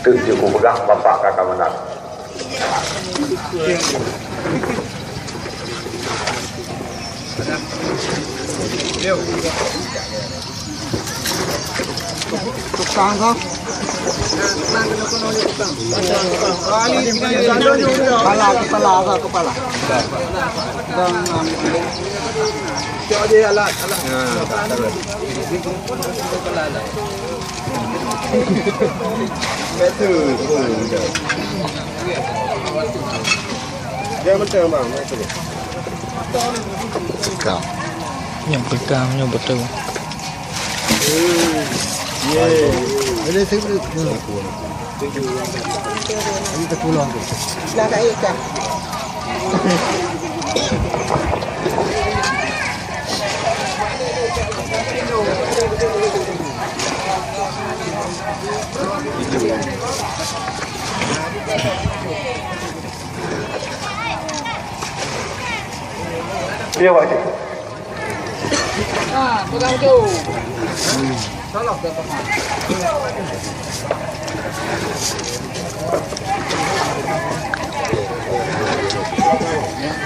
Tujuh pegang bapak kakak menang. Tukang kau. Kepala. Coba dia alat. Betul. Dia betul bang. Pegang. Yang pegangnya betul. Ini saya boleh. Ini terpulang tu. Dah tak ikat. Dia wajib. Pegang tu. Salah dia pegang.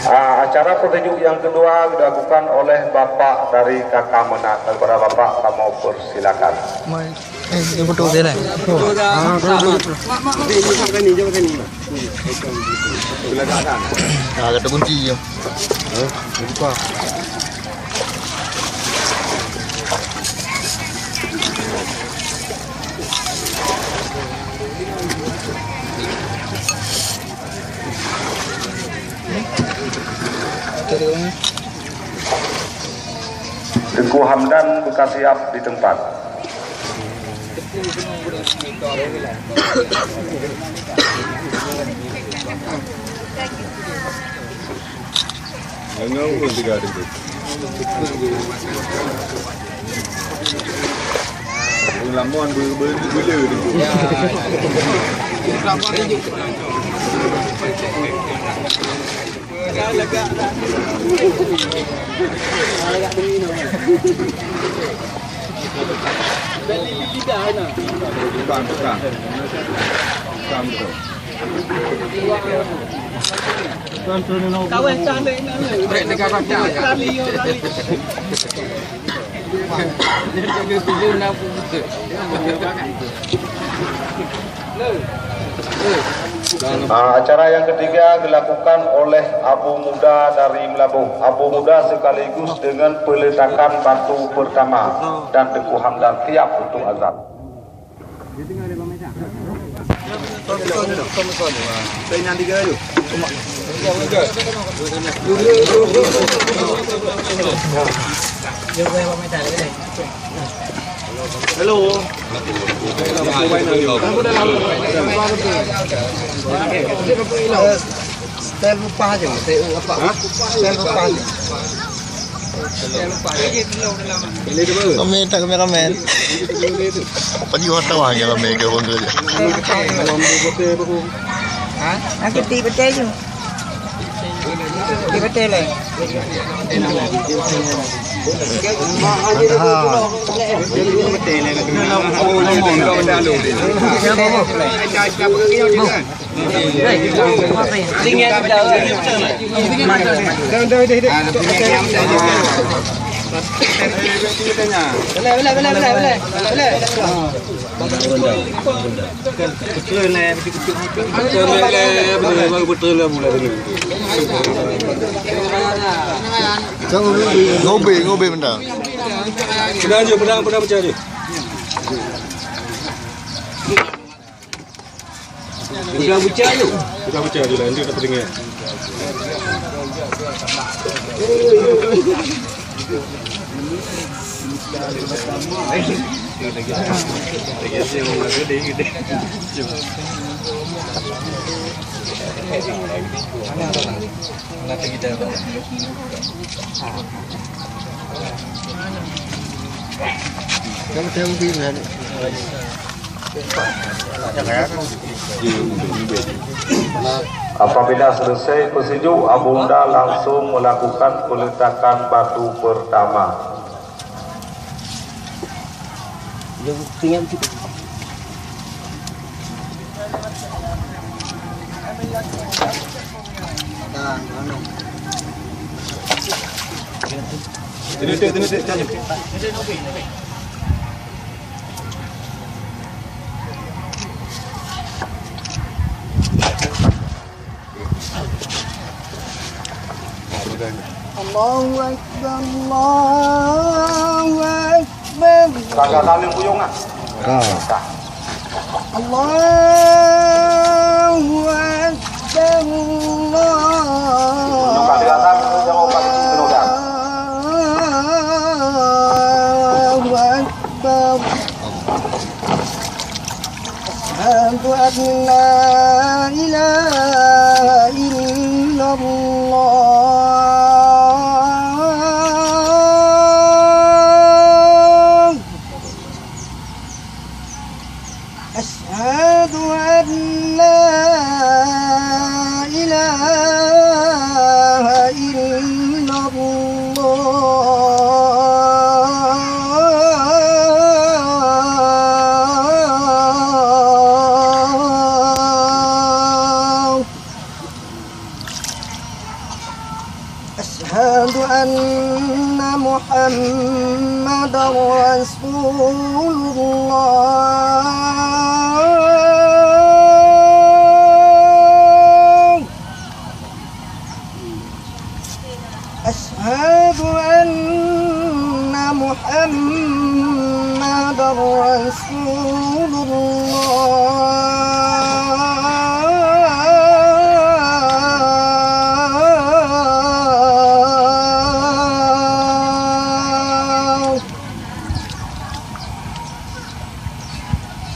Acara petunjuk yang kedua dilakukan oleh bapak dari kakak menang. Kepada bapak kamu persilakan. Ini betul dia lah. Ada kunci je. Lupa. Tengku Hamdan buka siap di tempat. Lamuan bila dulu. Ya. Lamuan hidup. Agak begini. Beli lidah ana. Bukan. Kawan cantik nak. Brek dekat baca. Kali. Dia tujuh nak betul. Acara yang ketiga dilakukan oleh Abu Muda dari Melabuh. Abu Muda sekaligus dengan peletakan batu pertama dan Tengku Hamdan siap untuk azan. Hello. Style lupa aja, style lupa aja. Kameramen. Apa dia tahu hanya kamera pun tu je. Hah? Aku betul je. Betul lah. Ngobe benda. Pedang pecah je. Pedang pecah je lah, nanti dapat dengar. Kamu tahu bila Apabila selesai pesejuk, Abu Muda langsung melakukan peletakan batu pertama. tinggal kita. Ini cari. Allahu Akbar, Allahu Akbar. Kagak saling puyungan. Allahu Akbar, Untuk kali atas jangan pakai penudan. Allahu Akbar. Asyhadu an la ilaha illallah. أشهد أن لا إله إلا الله أشهد أن محمدا رسول الله أشهد أن محمدا رسول الله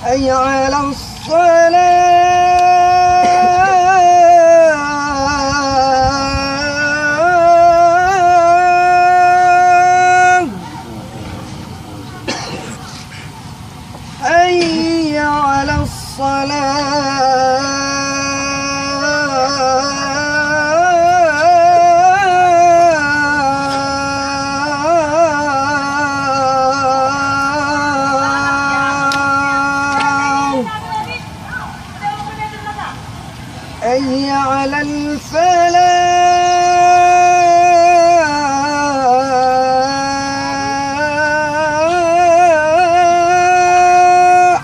حي على الصلاة حي على الصلاة حي على الفلاح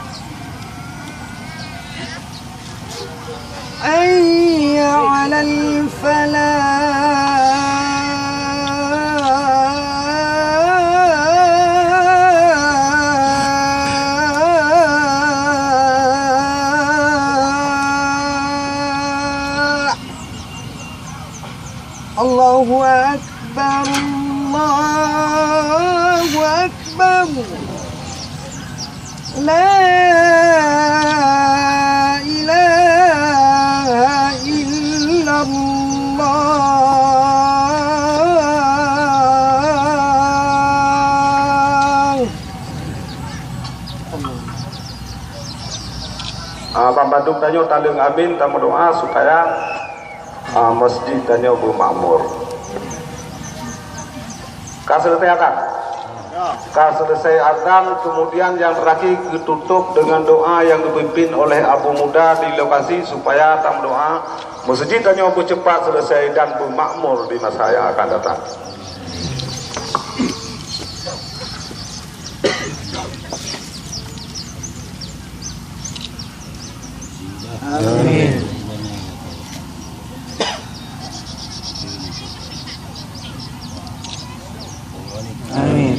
حي على الفلاح الله أكبر الله أكبر لا إله إلا الله Pak Bandung tanya taling amin tamu doa supaya masjid tanya bermakmur. Selesai akan? Selesai azan, kemudian yang terakhir ditutup dengan doa yang dipimpin oleh Abu Muda di lokasi supaya tamu doa masjid tanya cepat selesai dan bermakmur di masa yang akan datang. Amin. Amin.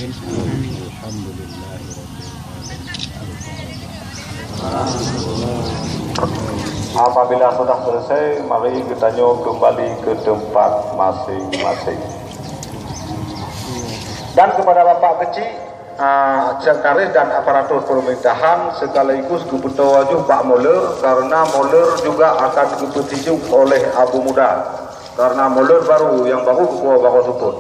الحمد لله رب العالمين. Apabila sudah selesai, mari kita kembali ke tempat masing-masing. Dan kepada Bapak Kecil, Sekretaris dan aparatur pemerintahan sekaligus Gubernur Wajuh Pak Moler, karena Moler juga akan dipetinjuk oleh Abu Muda, karena Moler yang baru ketua Bako Supun.